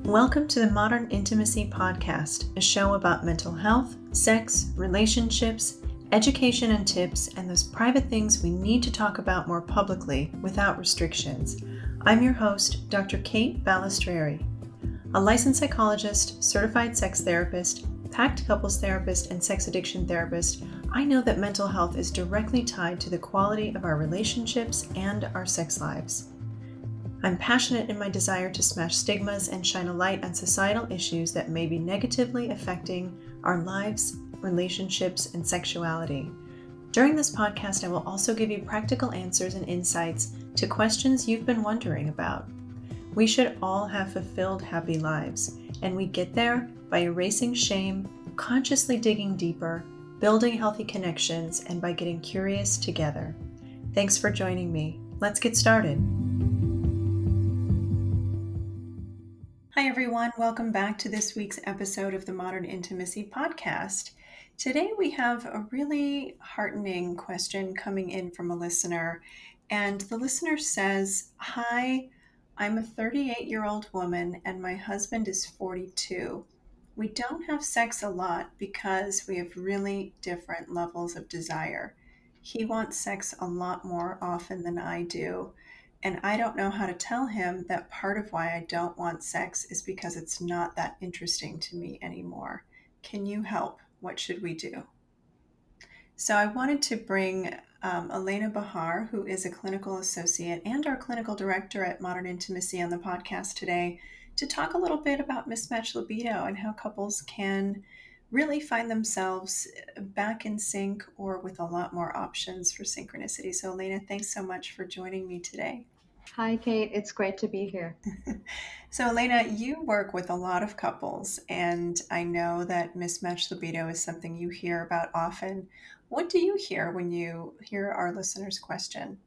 Welcome to the Modern Intimacy Podcast, a show about mental health, sex, relationships, education and tips, and those private things we need to talk about more publicly without restrictions. I'm your host, Dr. Kate Balestrieri. A licensed psychologist, certified sex therapist, packed couples therapist, and sex addiction therapist, I know that mental health is directly tied to the quality of our relationships and our sex lives. I'm passionate in my desire to smash stigmas and shine a light on societal issues that may be negatively affecting our lives, relationships, and sexuality. During this podcast, I will also give you practical answers and insights to questions you've been wondering about. We should all have fulfilled, happy lives, and we get there by erasing shame, consciously digging deeper, building healthy connections, and by getting curious together. Thanks for joining me. Let's get started. Hi everyone, welcome back to this week's episode of the Modern Intimacy Podcast. Today we have a really heartening question coming in from a listener, and the listener says, "Hi, I'm a 38-year-old woman and my husband is 42. We don't have sex a lot because we have really different levels of desire. He wants sex a lot more often than I do. And I don't know how to tell him that part of why I don't want sex is because it's not that interesting to me anymore. Can you help? What should we do?" So I wanted to bring Elena Bahar, who is a clinical associate and our clinical director at Modern Intimacy, on the podcast today to talk a little bit about mismatched libido and how couples can really find themselves back in sync or with a lot more options for synchronicity. So Elena, thanks so much for joining me today. Hi, Kate. It's great to be here. So Elena, you work with a lot of couples, and I know that mismatched libido is something you hear about often. What do you hear when you hear our listener's question?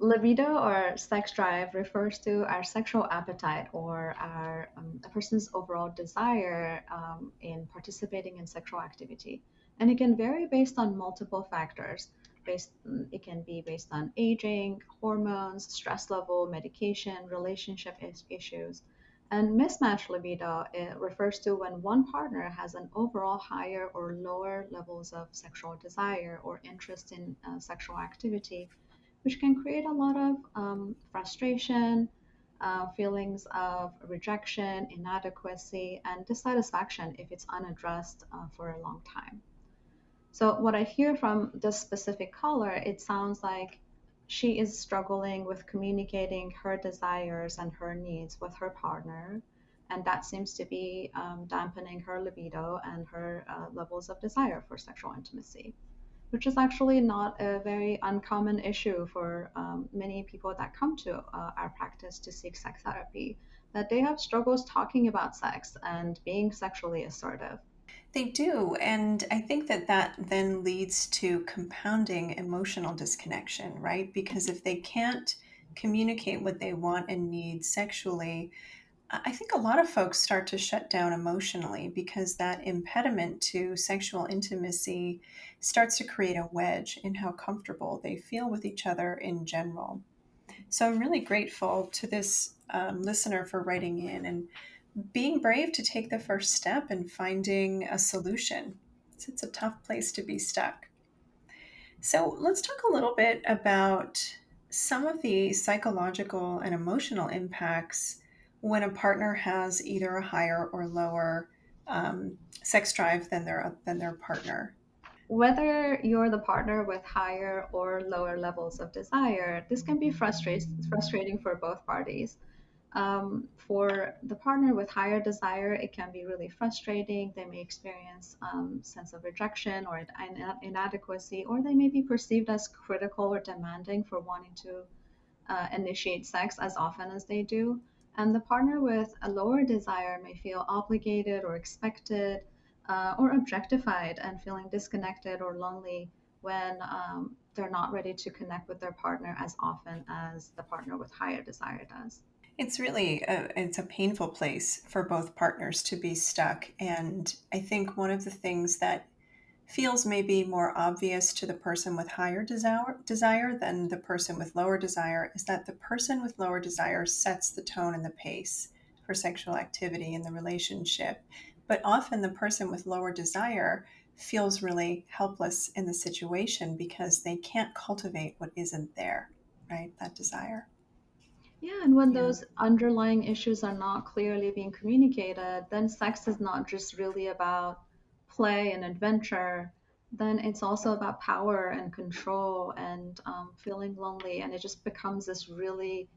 Libido or sex drive refers to our sexual appetite or a person's overall desire in participating in sexual activity. And it can vary based on multiple factors. It can be based on aging, hormones, stress level, medication, relationship issues. And mismatched libido, it refers to when one partner has an overall higher or lower levels of sexual desire or interest in sexual activity, which can create a lot of frustration, feelings of rejection, inadequacy, and dissatisfaction if it's unaddressed for a long time. So, what I hear from this specific caller, it sounds like she is struggling with communicating her desires and her needs with her partner. And that seems to be dampening her libido and her levels of desire for sexual intimacy, which is actually not a very uncommon issue for many people that come to our practice to seek sex therapy, that they have struggles talking about sex and being sexually assertive. They do, and I think that that then leads to compounding emotional disconnection, right? Because if they can't communicate what they want and need sexually, I think a lot of folks start to shut down emotionally because that impediment to sexual intimacy starts to create a wedge in how comfortable they feel with each other in general. So I'm really grateful to this listener for writing in and being brave to take the first step in finding a solution. It's a tough place to be stuck. So let's talk a little bit about some of the psychological and emotional impacts when a partner has either a higher or lower sex drive than their partner. Whether you're the partner with higher or lower levels of desire, this can be frustrating for both parties. For the partner with higher desire, it can be really frustrating. They may experience sense of rejection or inadequacy, or they may be perceived as critical or demanding for wanting to initiate sex as often as they do. And the partner with a lower desire may feel obligated or expected or objectified and feeling disconnected or lonely when they're not ready to connect with their partner as often as the partner with higher desire does. It's a painful place for both partners to be stuck. And I think one of the things that feels maybe more obvious to the person with higher desire than the person with lower desire is that the person with lower desire sets the tone and the pace for sexual activity in the relationship. But often the person with lower desire feels really helpless in the situation because they can't cultivate what isn't there, right? That desire. Yeah, and when Yeah. those underlying issues are not clearly being communicated, then sex is not just really about play and adventure. Then it's also about power and control and feeling lonely. And it just becomes this really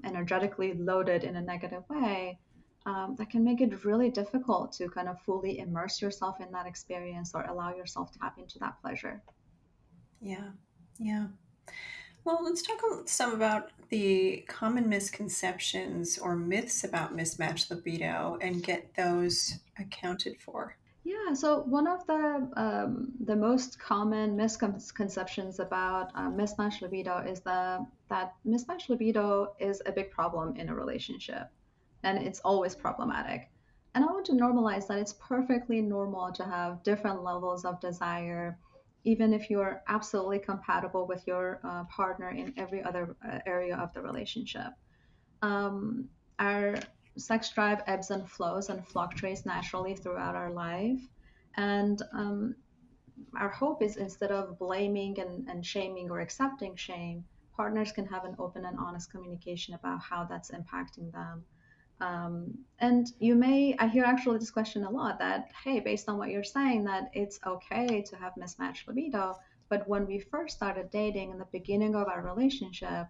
energetically loaded in a negative way that can make it really difficult to kind of fully immerse yourself in that experience or allow yourself to tap into that pleasure. Yeah. Yeah. Well, let's talk some about the common misconceptions or myths about mismatched libido and get those accounted for. Yeah, so one of the most common misconceptions about mismatched libido is that mismatched libido is a big problem in a relationship, and it's always problematic. And I want to normalize that it's perfectly normal to have different levels of desire, even if you're absolutely compatible with your partner in every other area of the relationship. Our sex drive ebbs and flows and fluctuates naturally throughout our life. And our hope is instead of blaming and shaming or accepting shame, partners can have an open and honest communication about how that's impacting them. And you may, I hear actually this question a lot that, hey, based on what you're saying, that it's okay to have mismatched libido. But when we first started dating in the beginning of our relationship,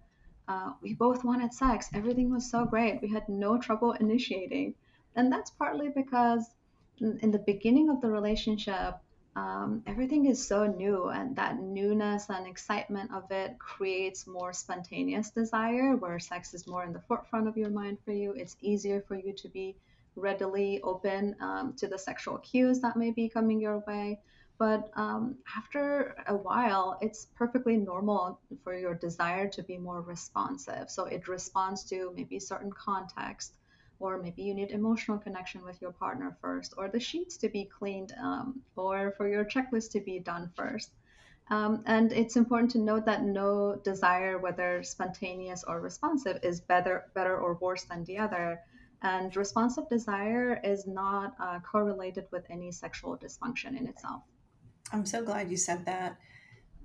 we both wanted sex. Everything was so great. We had no trouble initiating. And that's partly because in the beginning of the relationship, everything is so new, and that newness and excitement of it creates more spontaneous desire, where sex is more in the forefront of your mind for you. It's easier for you to be readily open to the sexual cues that may be coming your way. But after a while, it's perfectly normal for your desire to be more responsive. So it responds to maybe certain context, or maybe you need emotional connection with your partner first, or the sheets to be cleaned, or for your checklist to be done first. And it's important to note that no desire, whether spontaneous or responsive, is better or worse than the other. And responsive desire is not correlated with any sexual dysfunction in itself. I'm so glad you said that.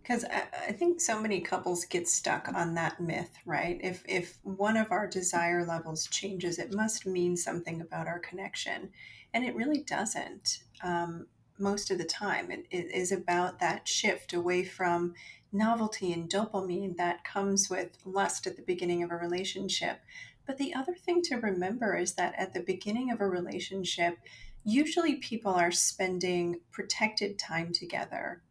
Because I think so many couples get stuck on that myth, right? If one of our desire levels changes, it must mean something about our connection, and it really doesn't. Most of the time, it is about that shift away from novelty and dopamine that comes with lust at the beginning of a relationship. But the other thing to remember is that at the beginning of a relationship, usually people are spending protected time together,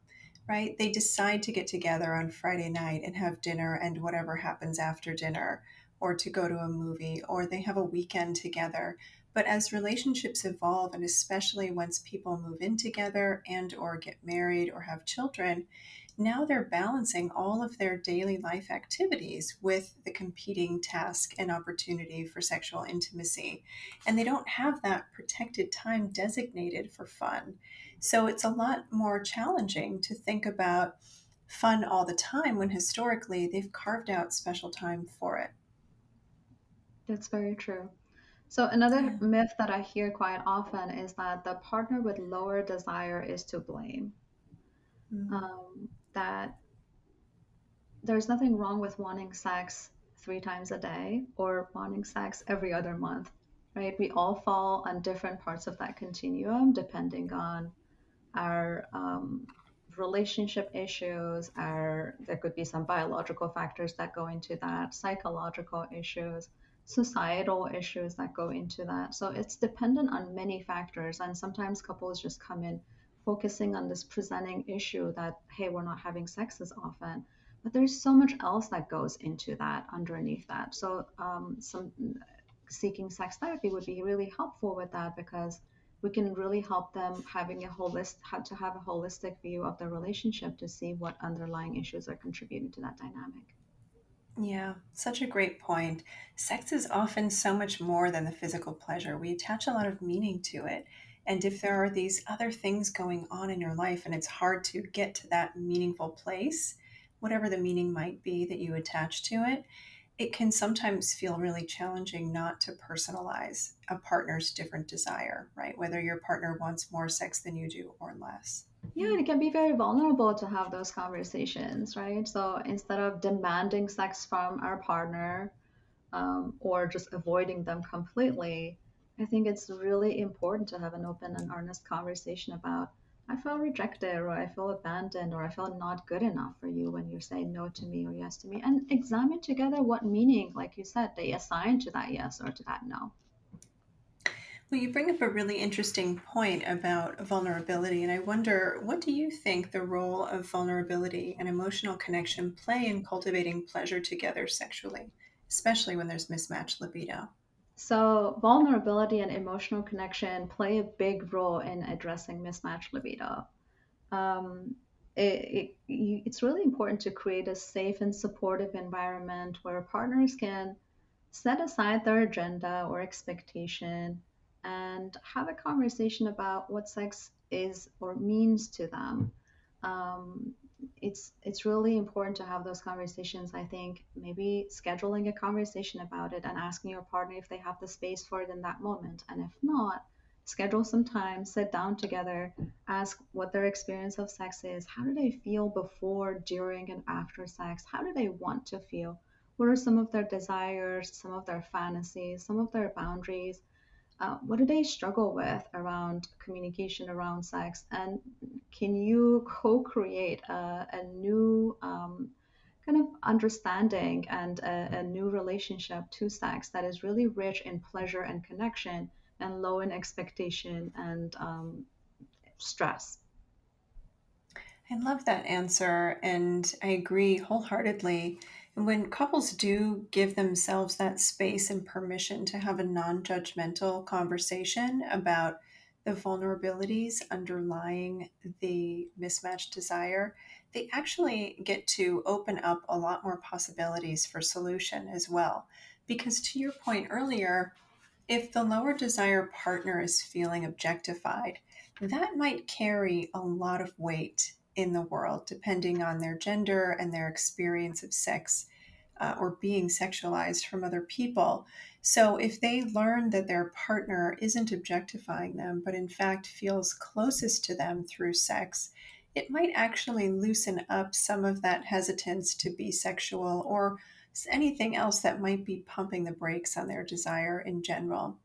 right? They decide to get together on Friday night and have dinner and whatever happens after dinner, or to go to a movie, or they have a weekend together. But as relationships evolve, and especially once people move in together and or get married or have children, now they're balancing all of their daily life activities with the competing task and opportunity for sexual intimacy. And they don't have that protected time designated for fun. So it's a lot more challenging to think about fun all the time when historically they've carved out special time for it. That's very true. So, another Yeah. myth that I hear quite often is that the partner with lower desire is to blame. Mm. That there's nothing wrong with wanting sex 3 times a day or wanting sex every other month, right? We all fall on different parts of that continuum depending on our relationship issues. Our There could be some biological factors that go into that, psychological issues, societal issues that go into that. So it's dependent on many factors, and sometimes couples just come in focusing on this presenting issue that, hey, we're not having sex as often, but there's so much else that goes into that underneath that. So some seeking sex therapy would be really helpful with that, because we can really help them having how to have a holistic view of the relationship to see what underlying issues are contributing to that dynamic. Yeah, such a great point. Sex is often so much more than the physical pleasure. We attach a lot of meaning to it. And if there are these other things going on in your life and it's hard to get to that meaningful place, whatever the meaning might be that you attach to it, it can sometimes feel really challenging not to personalize a partner's different desire, right? Whether your partner wants more sex than you do or less. Yeah, and it can be very vulnerable to have those conversations, right? So instead of demanding sex from our partner, or just avoiding them completely, I think it's really important to have an open and honest conversation about, I feel rejected, or I feel abandoned, or I feel not good enough for you when you say no to me or yes to me, and examine together what meaning, like you said, they assign to that yes or to that no. Well, you bring up a really interesting point about vulnerability, and I wonder, what do you think the role of vulnerability and emotional connection play in cultivating pleasure together sexually, especially when there's mismatched libido? So, vulnerability and emotional connection play a big role in addressing mismatched libido. um, it's really important to create a safe and supportive environment where partners can set aside their agenda or expectation and have a conversation about what sex is or means to them. Um, it's really important to have those conversations. I think maybe scheduling a conversation about it and asking your partner if they have the space for it in that moment, and if not, schedule some time, sit down together, ask what their experience of sex is. How do they feel before, during, and after sex? How do they want to feel? What are some of their desires, some of their fantasies, some of their boundaries? What do they struggle with around communication around sex? And can you co create a new kind of understanding and a new relationship to sex that is really rich in pleasure and connection and low in expectation and stress? I love that answer, and I agree wholeheartedly. And when couples do give themselves that space and permission to have a non judgmental conversation about the vulnerabilities underlying the mismatched desire, they actually get to open up a lot more possibilities for solution as well. Because to your point earlier, if the lower desire partner is feeling objectified, that might carry a lot of weight in the world, depending on their gender and their experience of sex or being sexualized from other people. So, if they learn that their partner isn't objectifying them, but in fact feels closest to them through sex, it might actually loosen up some of that hesitance to be sexual or anything else that might be pumping the brakes on their desire in general.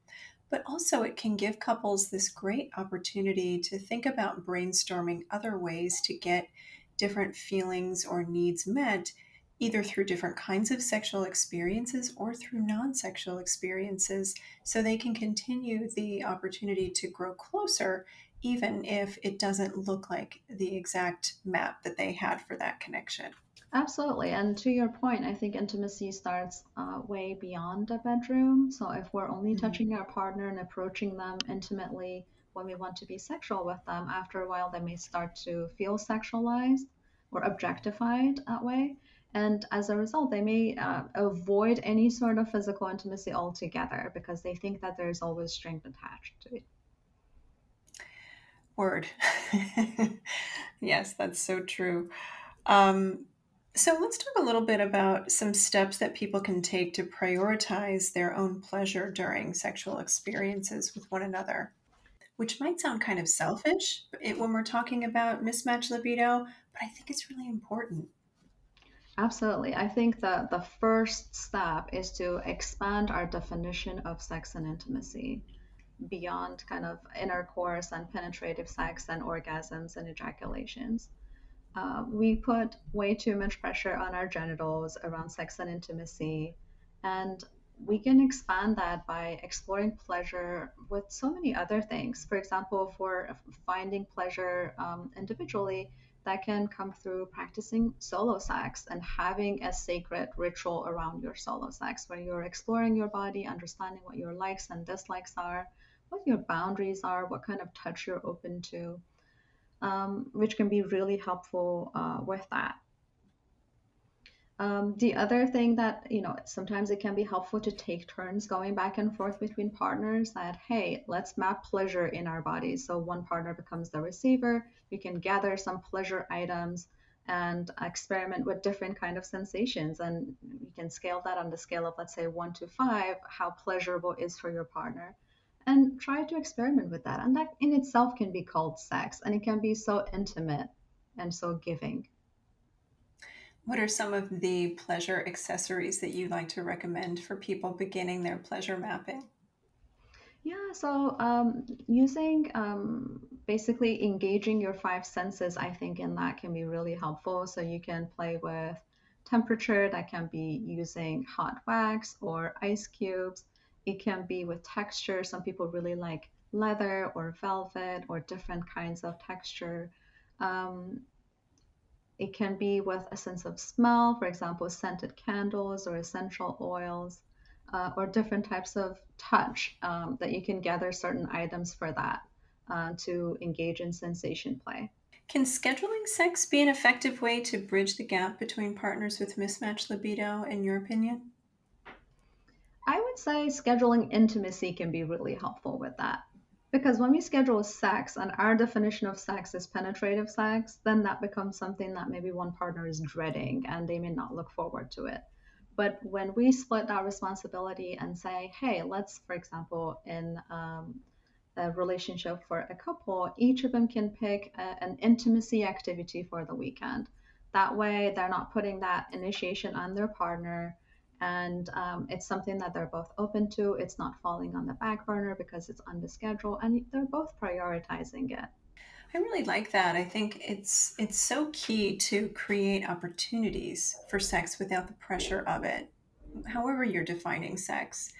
But also, it can give couples this great opportunity to think about brainstorming other ways to get different feelings or needs met, either through different kinds of sexual experiences or through non sexual experiences, so they can continue the opportunity to grow closer, even if it doesn't look like the exact map that they had for that connection. Absolutely. And to your point, I think intimacy starts way beyond the bedroom. So if we're only Mhm. touching our partner and approaching them intimately when we want to be sexual with them, after a while they may start to feel sexualized or objectified that way. And as a result, they may avoid any sort of physical intimacy altogether because they think that there's always strings attached to it. Word. Yes, that's so true. Um, so let's talk a little bit about some steps that people can take to prioritize their own pleasure during sexual experiences with one another, which might sound kind of selfish when we're talking about mismatched libido, but I think it's really important. Absolutely. I think that the first step is to expand our definition of sex and intimacy beyond kind of intercourse and penetrative sex and orgasms and ejaculations. We put way too much pressure on our genitals around sex and intimacy, and we can expand that by exploring pleasure with so many other things. For example, for finding pleasure individually, that can come through practicing solo sex and having a sacred ritual around your solo sex where you're exploring your body, understanding what your likes and dislikes are, what your boundaries are, what kind of touch you're open to, which can be really helpful with that. The other thing that, sometimes it can be helpful to take turns going back and forth between partners that, hey, let's map pleasure in our bodies. So one partner becomes the receiver. You can gather some pleasure items and experiment with different kind of sensations. And you can scale that on the scale of, let's say, 1 to 5, how pleasurable is for your partner, and try to experiment with that. And that in itself can be called sex, and it can be so intimate and so giving. What are some of the pleasure accessories that you like to recommend for people beginning their pleasure mapping? Yeah, so using basically engaging your five senses, I think in that can be really helpful. So you can play with temperature, that can be using hot wax or ice cubes. It can be with texture. Some people really like leather or velvet or different kinds of texture. Um, it can be with a sense of smell, for example, scented candles or essential oils, or different types of touch that you can gather certain items for that to engage in sensation play. Can scheduling sex be an effective way to bridge the gap between partners with mismatched libido, in your opinion? I would say scheduling intimacy can be really helpful with that. Because when we schedule sex and our definition of sex is penetrative sex, then that becomes something that maybe one partner is dreading and they may not look forward to it. But when we split that responsibility and say, hey, let's, for example, in a relationship for a couple, each of them can pick an intimacy activity for the weekend. That way, they're not putting that initiation on their partner, and it's something that they're both open to. It's not falling on the back burner because it's on the schedule, and they're both prioritizing it. I really like that. I think it's so key to create opportunities for sex without the pressure of it, however you're defining sex.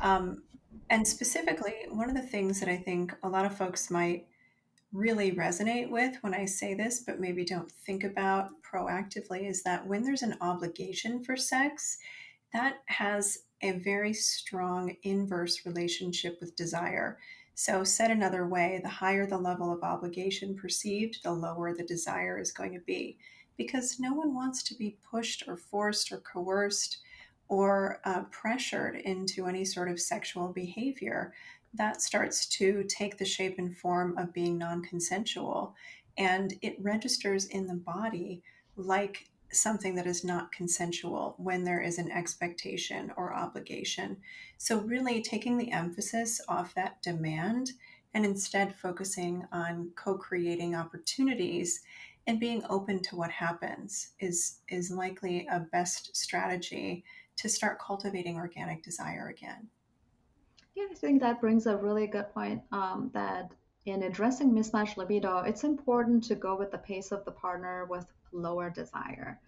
Um, and specifically, one of the things that I think a lot of folks might really resonate with when I say this, but maybe don't think about proactively, is that when there's an obligation for sex, that has a very strong inverse relationship with desire. So, said another way, the higher the level of obligation perceived, the lower the desire is going to be. Because no one wants to be pushed or forced or coerced or pressured into any sort of sexual behavior. That starts to take the shape and form of being non consensual. And it registers in the body like something that is not consensual when there is an expectation or obligation. So, really taking the emphasis off that demand and instead focusing on co creating opportunities and being open to what happens is likely a best strategy to start cultivating organic desire again. Yeah, I think that brings a really good point, that in addressing mismatched libido, it's important to go with the pace of the partner with lower desire.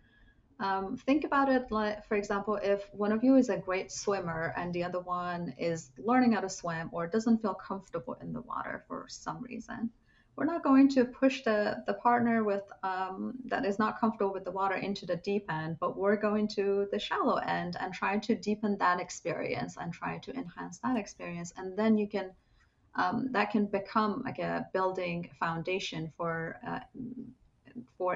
Think about it like, for example, if one of you is a great swimmer and the other one is learning how to swim or doesn't feel comfortable in the water for some reason, we're not going to push the partner with that is not comfortable with the water into the deep end, but we're going to the shallow end and try to deepen that experience and try to enhance that experience. And then you can that can become like a building foundation for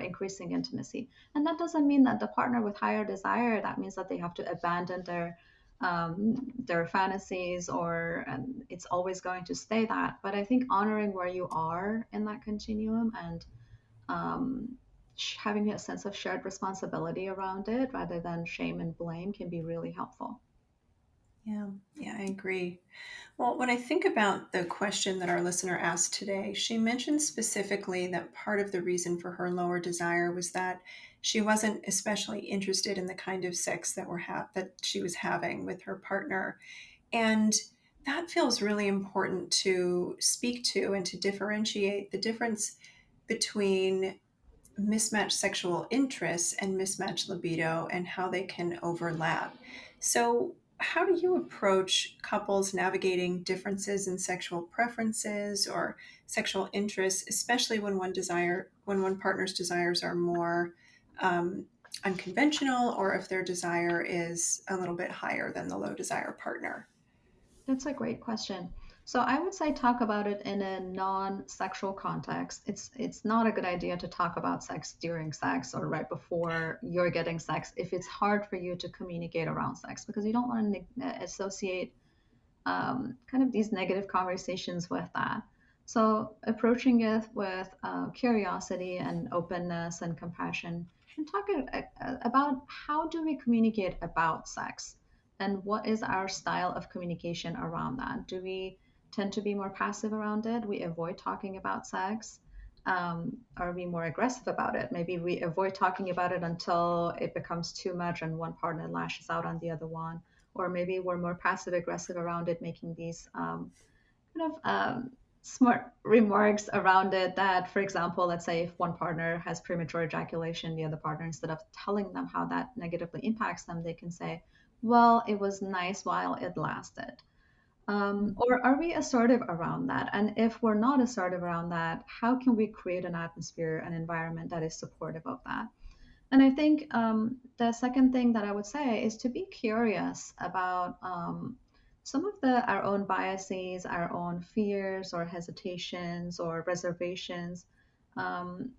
increasing intimacy. And that doesn't mean that the partner with higher desire, that means that they have to abandon their fantasies, or it's always going to stay that. But I think honoring where you are in that continuum and um, having a sense of shared responsibility around it rather than shame and blame can be really helpful. Yeah, yeah, I agree. Well, when I think about the question that our listener asked today, she mentioned specifically that part of the reason for her lower desire was that she wasn't especially interested in the kind of sex that she was having with her partner. And that feels really important to speak to and to differentiate the difference between mismatched sexual interests and mismatched libido and how they can overlap. So, how do you approach couples navigating differences in sexual preferences or sexual interests, especially when one partner's desires are more unconventional, or if their desire is a little bit higher than the low desire partner? That's a great question. So I would say talk about it in a non-sexual context. It's not a good idea to talk about sex during sex or right before you're getting sex if it's hard for you to communicate around sex, because you don't want to associate kind of these negative conversations with that. So, approaching it with curiosity and openness and compassion, and talking about how do we communicate about sex and what is our style of communication around that? Do we tend to be more passive around it? We avoid talking about sex. Are we more aggressive about it? Maybe we avoid talking about it until it becomes too much and one partner lashes out on the other one. Or maybe we're more passive aggressive around it, making these kind of smart remarks around it that, for example, let's say if one partner has premature ejaculation, the other partner, instead of telling them how that negatively impacts them, they can say, well, it was nice while it lasted. Or are we assertive around that? And if we're not assertive around that, how can we create an atmosphere, an environment that is supportive of that? And I think the second thing that I would say is to be curious about some of our own biases, our own fears or hesitations or reservations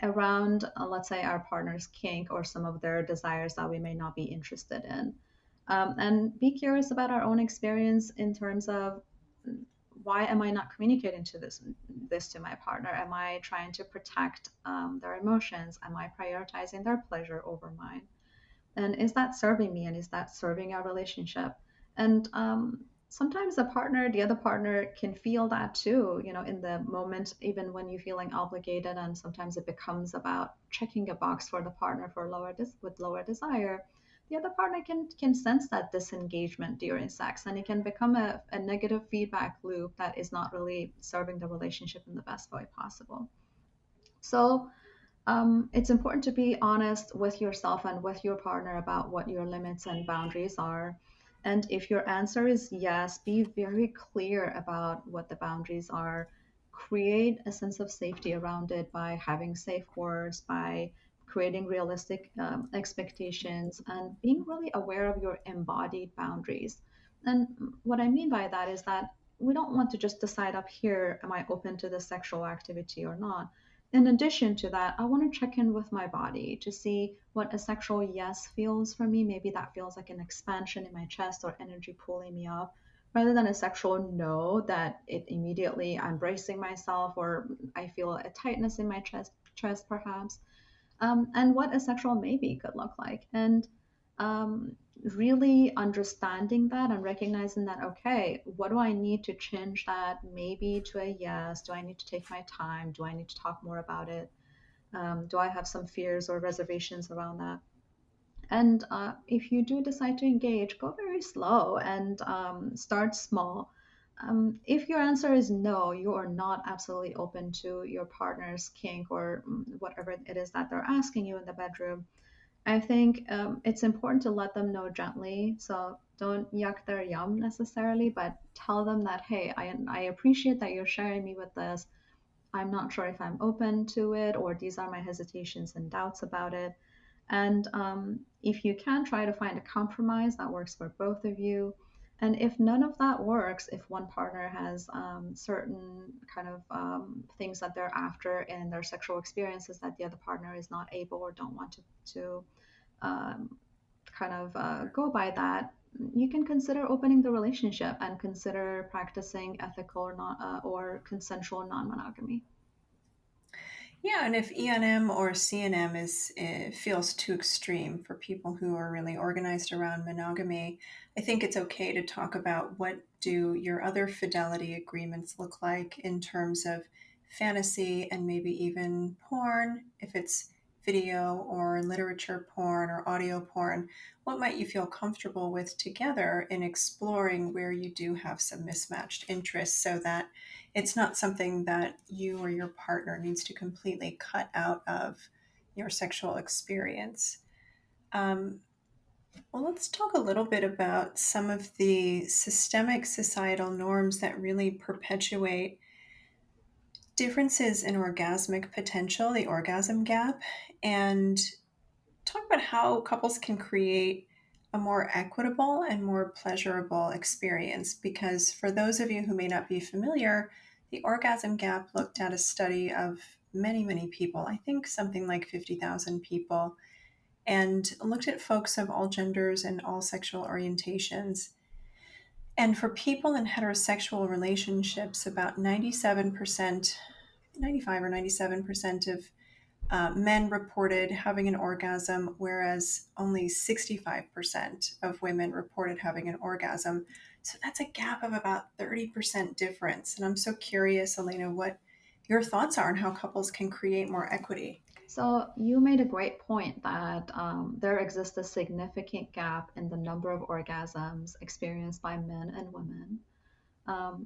around, let's say, our partner's kink or some of their desires that we may not be interested in. And be curious about our own experience in terms of why am I not communicating to this to my partner? Am I trying to protect their emotions? Am I prioritizing their pleasure over mine? And is that serving me? And is that serving our relationship? And sometimes the other partner can feel that too, in the moment, even when you're feeling obligated. And sometimes it becomes about checking a box for the partner for with lower desire. The other partner can sense that disengagement during sex, and it can become a negative feedback loop that is not really serving the relationship in the best way possible. So it's important to be honest with yourself and with your partner about what your limits and boundaries are. And if your answer is yes, be very clear about what the boundaries are. Create a sense of safety around it by having safe words, by creating realistic expectations, and being really aware of your embodied boundaries. And what I mean by that is that we don't want to just decide up here, am I open to this sexual activity or not? In addition to that, I want to check in with my body to see what a sexual yes feels for me. Maybe that feels like an expansion in my chest or energy pulling me up, rather than a sexual no that it immediately I'm bracing myself or I feel a tightness in my chest perhaps, and what a sexual maybe could look like. And really understanding that and recognizing that, okay, what do I need to change that maybe to a yes? Do I need to take my time? Do I need to talk more about it? Do I have some fears or reservations around that? And if you do decide to engage, go very slow and start small. If your answer is no, you are not absolutely open to your partner's kink or whatever it is that they're asking you in the bedroom, I think it's important to let them know gently. So don't yuck their yum necessarily, but tell them that, hey, I appreciate that you're sharing me with this. I'm not sure if I'm open to it, or these are my hesitations and doubts about it. And if you can, try to find a compromise that works for both of you. And if none of that works, if one partner has certain kind of things that they're after in their sexual experiences that the other partner is not able or don't want to um, kind of go by that, you can consider opening the relationship and consider practicing ethical or not or consensual non-monogamy. Yeah, and if ENM or CNM feels too extreme for people who are really organized around monogamy, I think it's okay to talk about what do your other fidelity agreements look like in terms of fantasy and maybe even porn, if it's video or literature porn or audio porn. What might you feel comfortable with together in exploring where you do have some mismatched interests so that it's not something that you or your partner needs to completely cut out of your sexual experience. Um, well, let's talk a little bit about some of the systemic societal norms that really perpetuate differences in orgasmic potential, the orgasm gap, and talk about how couples can create a more equitable and more pleasurable experience. Because for those of you who may not be familiar, the orgasm gap looked at a study of many, many people, I think something like 50,000 people, and looked at folks of all genders and all sexual orientations. And for people in heterosexual relationships, about 97%, 95 or 97% of men reported having an orgasm, whereas only 65% of women reported having an orgasm. So that's a gap of about 30% difference. And I'm so curious, Elena, what your thoughts are on how couples can create more equity. So you made a great point that there exists a significant gap in the number of orgasms experienced by men and women.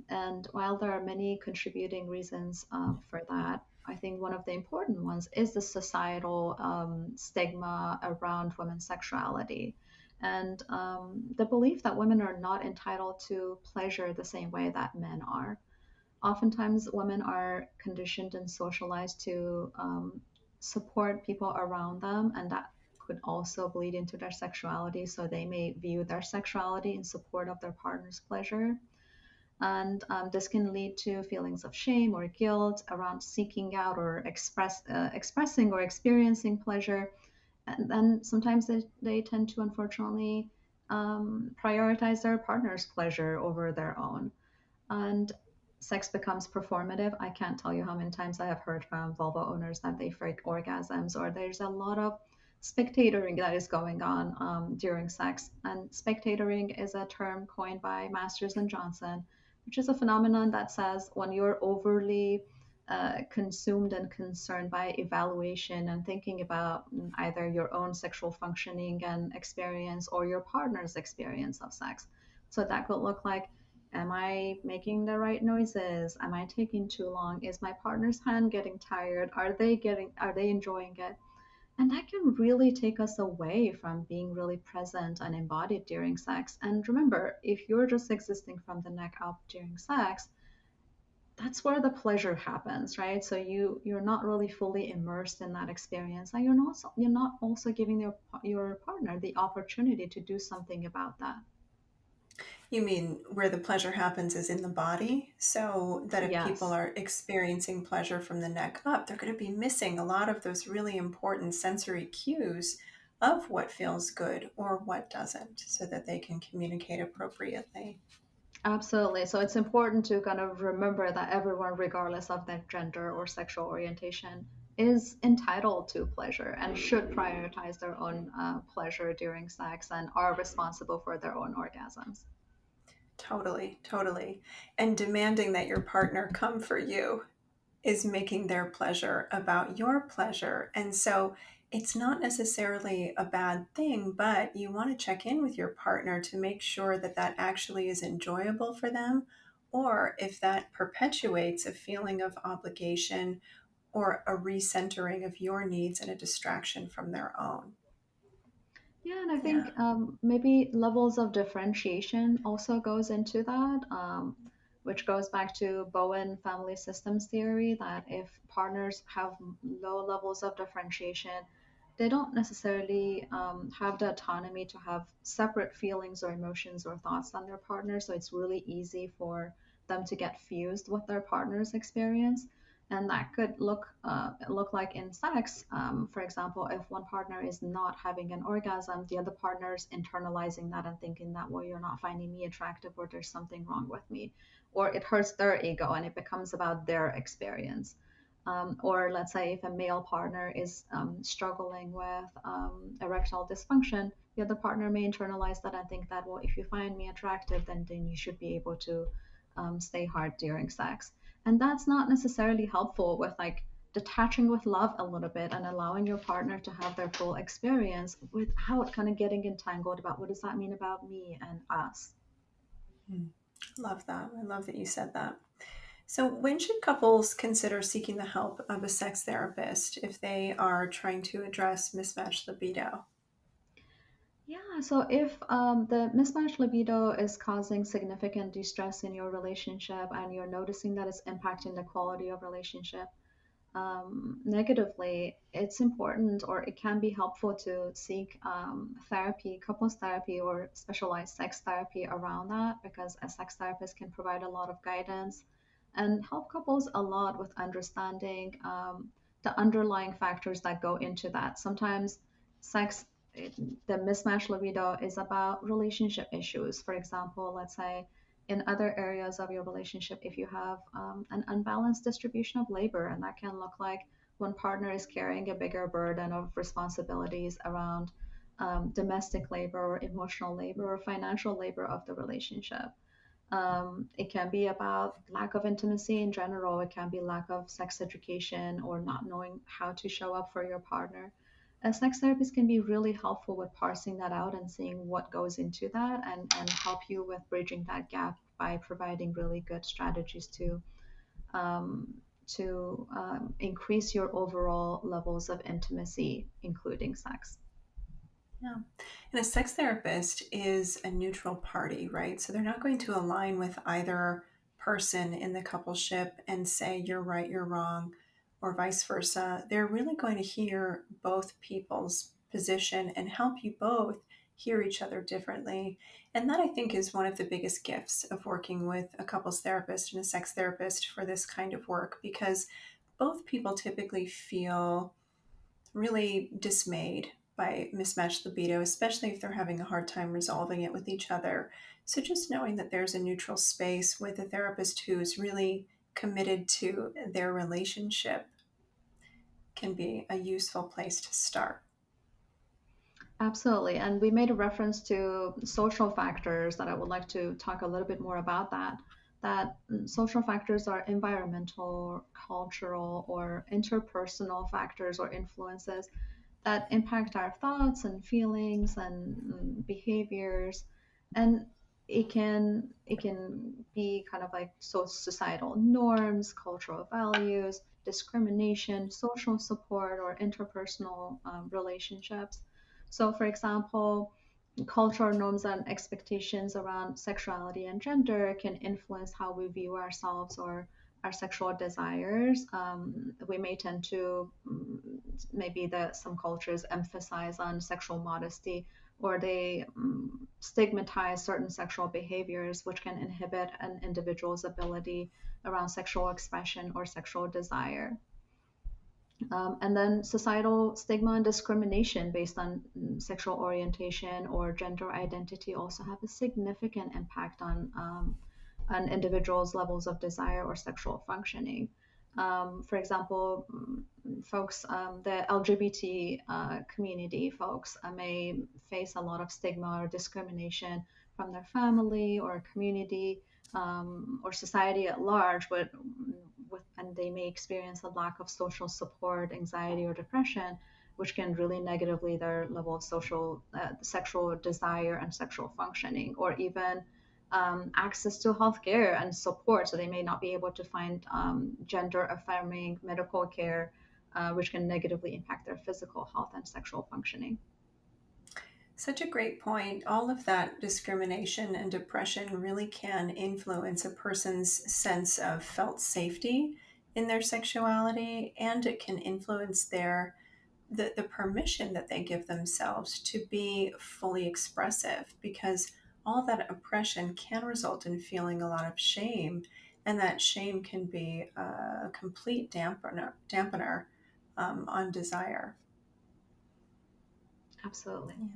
And while there are many contributing reasons for that, I think one of the important ones is the societal stigma around women's sexuality and the belief that women are not entitled to pleasure the same way that men are. Oftentimes, women are conditioned and socialized to support people around them, and that could also bleed into their sexuality. So they may view their sexuality in support of their partner's pleasure. And this can lead to feelings of shame or guilt around seeking out or expressing or experiencing pleasure. And then sometimes they tend to unfortunately prioritize their partner's pleasure over their own, and sex becomes performative. I can't tell you how many times I have heard from vulva owners that they fake orgasms, or there's a lot of spectatoring that is going on during sex. And spectatoring is a term coined by Masters and Johnson, which is a phenomenon that says when you're overly consumed and concerned by evaluation and thinking about either your own sexual functioning and experience or your partner's experience of sex. So that could look like, am I making the right noises? Am I taking too long? Is my partner's hand getting tired? Are they enjoying it? And that can really take us away from being really present and embodied during sex. And remember, if you're just existing from the neck up during sex, that's where the pleasure happens, right? So you're not really fully immersed in that experience, and you're not also giving your partner the opportunity to do something about that. You mean where the pleasure happens is in the body? So that if people Yes. are experiencing pleasure from the neck up, they're going to be missing a lot of those really important sensory cues of what feels good or what doesn't, so that they can communicate appropriately. Absolutely. So it's important to kind of remember that everyone, regardless of their gender or sexual orientation, is entitled to pleasure and should prioritize their own pleasure during sex and are responsible for their own orgasms. Totally, totally. And demanding that your partner come for you is making their pleasure about your pleasure. And so it's not necessarily a bad thing, but you want to check in with your partner to make sure that that actually is enjoyable for them, or if that perpetuates a feeling of obligation or a recentering of your needs and a distraction from their own. Yeah, and I Yeah. think maybe levels of differentiation also goes into that, which goes back to Bowen family systems theory that if partners have low levels of differentiation, they don't necessarily have the autonomy to have separate feelings or emotions or thoughts than their partner. So it's really easy for them to get fused with their partner's experience, and that could look like in sex. For example, if one partner is not having an orgasm, the other partner's internalizing that and thinking that, well, you're not finding me attractive, or there's something wrong with me, or it hurts their ego and it becomes about their experience. Or let's say if a male partner is struggling with erectile dysfunction, the other partner may internalize that and think that, well, if you find me attractive, then you should be able to stay hard during sex. And that's not necessarily helpful with like detaching with love a little bit and allowing your partner to have their full experience without kind of getting entangled about what does that mean about me and us. Hmm. Love that. I love that you said that. So, when should couples consider seeking the help of a sex therapist if they are trying to address mismatched libido? Yeah, so if the mismatched libido is causing significant distress in your relationship and you're noticing that it's impacting the quality of relationship, negatively, it's important or it can be helpful to seek therapy, couples therapy, or specialized sex therapy around that, because a sex therapist can provide a lot of guidance and help couples a lot with understanding the underlying factors that go into that. Sometimes sex, the mismatched libido is about relationship issues. For example, let's say in other areas of your relationship, if you have an unbalanced distribution of labor, and that can look like one partner is carrying a bigger burden of responsibilities around domestic labor or emotional labor or financial labor of the relationship. It can be about lack of intimacy in general. It can be lack of sex education or not knowing how to show up for your partner. A sex therapist can be really helpful with parsing that out and seeing what goes into that, and help you with bridging that gap by providing really good strategies to increase your overall levels of intimacy, including sex. Yeah. And a sex therapist is a neutral party, right? So they're not going to align with either person in the coupleship and say, you're right, you're wrong, or vice versa. They're really going to hear both people's position and help you both hear each other differently. And that I think is one of the biggest gifts of working with a couples therapist and a sex therapist for this kind of work, because both people typically feel really dismayed by mismatched libido, especially if they're having a hard time resolving it with each other. So just knowing that there's a neutral space with a therapist who's really committed to their relationship can be a useful place to start. Absolutely. And we made a reference to social factors that I would like to talk a little bit more about that. Social factors are environmental, cultural, or interpersonal factors or influences that impact our thoughts and feelings and behaviors. And it can be kind of like societal norms, cultural values, discrimination, social support, or interpersonal relationships. So, for example, cultural norms and expectations around sexuality and gender can influence how we view ourselves or our sexual desires. We may tend to maybe that some cultures emphasize on sexual modesty, or they stigmatize certain sexual behaviors, which can inhibit an individual's ability around sexual expression or sexual desire. And then societal stigma and discrimination based on sexual orientation or gender identity also have a significant impact on individuals' levels of desire or sexual functioning. For example, the LGBT community folks may face a lot of stigma or discrimination from their family or community or society at large, and they may experience a lack of social support, anxiety, or depression, which can really negatively their level of sexual desire and sexual functioning, or even access to healthcare and support. So they may not be able to find gender affirming medical care, which can negatively impact their physical health and sexual functioning. Such a great point. All of that discrimination and depression really can influence a person's sense of felt safety in their sexuality, and it can influence the permission that they give themselves to be fully expressive, because all that oppression can result in feeling a lot of shame, and that shame can be a complete dampener on desire. Absolutely. Yeah.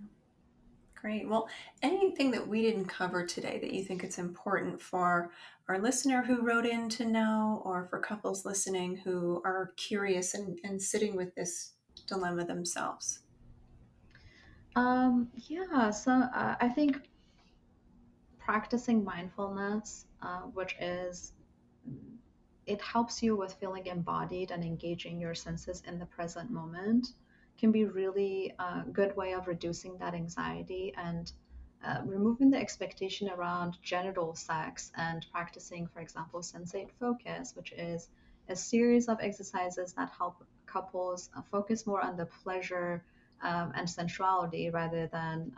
Great. Well, anything that we didn't cover today that you think it's important for our listener who wrote in to know, or for couples listening who are curious and sitting with this dilemma themselves? Yeah, so I think practicing mindfulness, which is it helps you with feeling embodied and engaging your senses in the present moment, can be really a good way of reducing that anxiety and removing the expectation around genital sex, and practicing, for example, sensate focus, which is a series of exercises that help couples focus more on the pleasure and sensuality rather than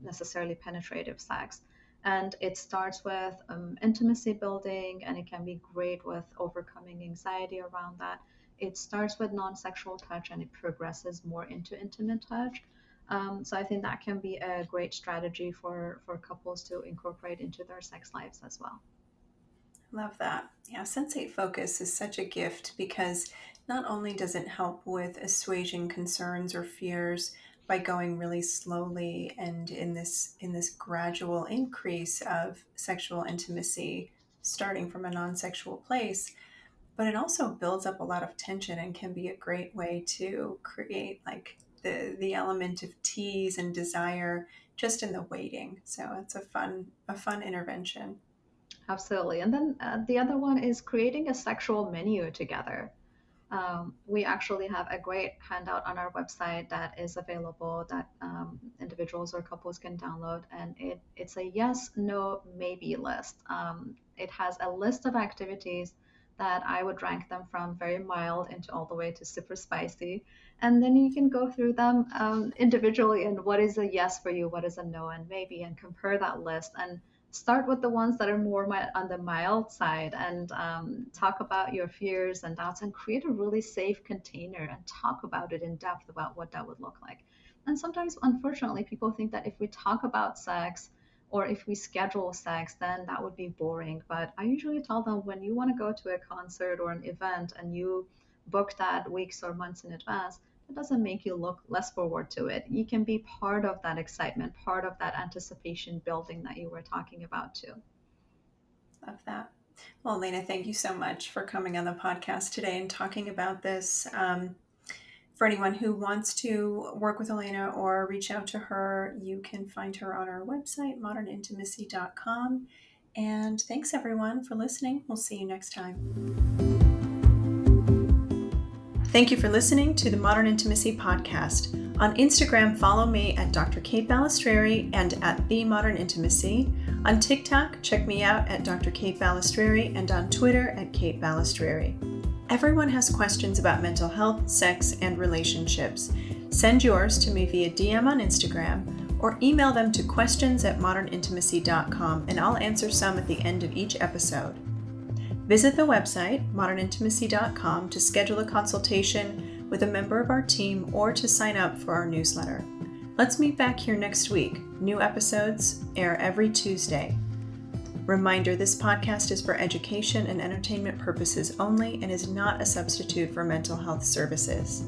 necessarily penetrative sex. And it starts with intimacy building, and it can be great with overcoming anxiety around that. It starts with non sexual touch and it progresses more into intimate touch. So I think that can be a great strategy for couples to incorporate into their sex lives as well. Love that. Yeah, Sensate Focus is such a gift because not only does it help with assuaging concerns or fears, by going really slowly and in this gradual increase of sexual intimacy, starting from a non-sexual place. But it also builds up a lot of tension and can be a great way to create like the element of tease and desire just in the waiting. So it's a fun intervention. Absolutely. And then the other one is creating a sexual menu together. We actually have a great handout on our website that is available that individuals or couples can download, and it's a yes, no, maybe list. It has a list of activities that I would rank them from very mild into all the way to super spicy, and then you can go through them individually and what is a yes for you, what is a no and maybe, and compare that list and start with the ones that are more on the mild side, and talk about your fears and doubts and create a really safe container and talk about it in depth about what that would look like. And sometimes, unfortunately, people think that if we talk about sex or if we schedule sex, then that would be boring. But I usually tell them, when you want to go to a concert or an event and you book that weeks or months in advance, it doesn't make you look less forward to it. You can be part of that excitement, part of that anticipation building that you were talking about too. Love that. Well, Elena, thank you so much for coming on the podcast today and talking about this. For anyone who wants to work with Elena or reach out to her, you can find her on our website, modernintimacy.com. And thanks everyone for listening. We'll see you next time. Thank you for listening to the Modern Intimacy Podcast. On Instagram, follow me at Dr. Kate Balestrieri and at The Modern Intimacy. On TikTok, check me out at Dr. Kate Balestrieri and on Twitter at Kate Balestrieri. Everyone has questions about mental health, sex, and relationships. Send yours to me via DM on Instagram or email them to questions@modernintimacy.com and I'll answer some at the end of each episode. Visit the website, modernintimacy.com, to schedule a consultation with a member of our team or to sign up for our newsletter. Let's meet back here next week. New episodes air every Tuesday. Reminder, this podcast is for education and entertainment purposes only and is not a substitute for mental health services.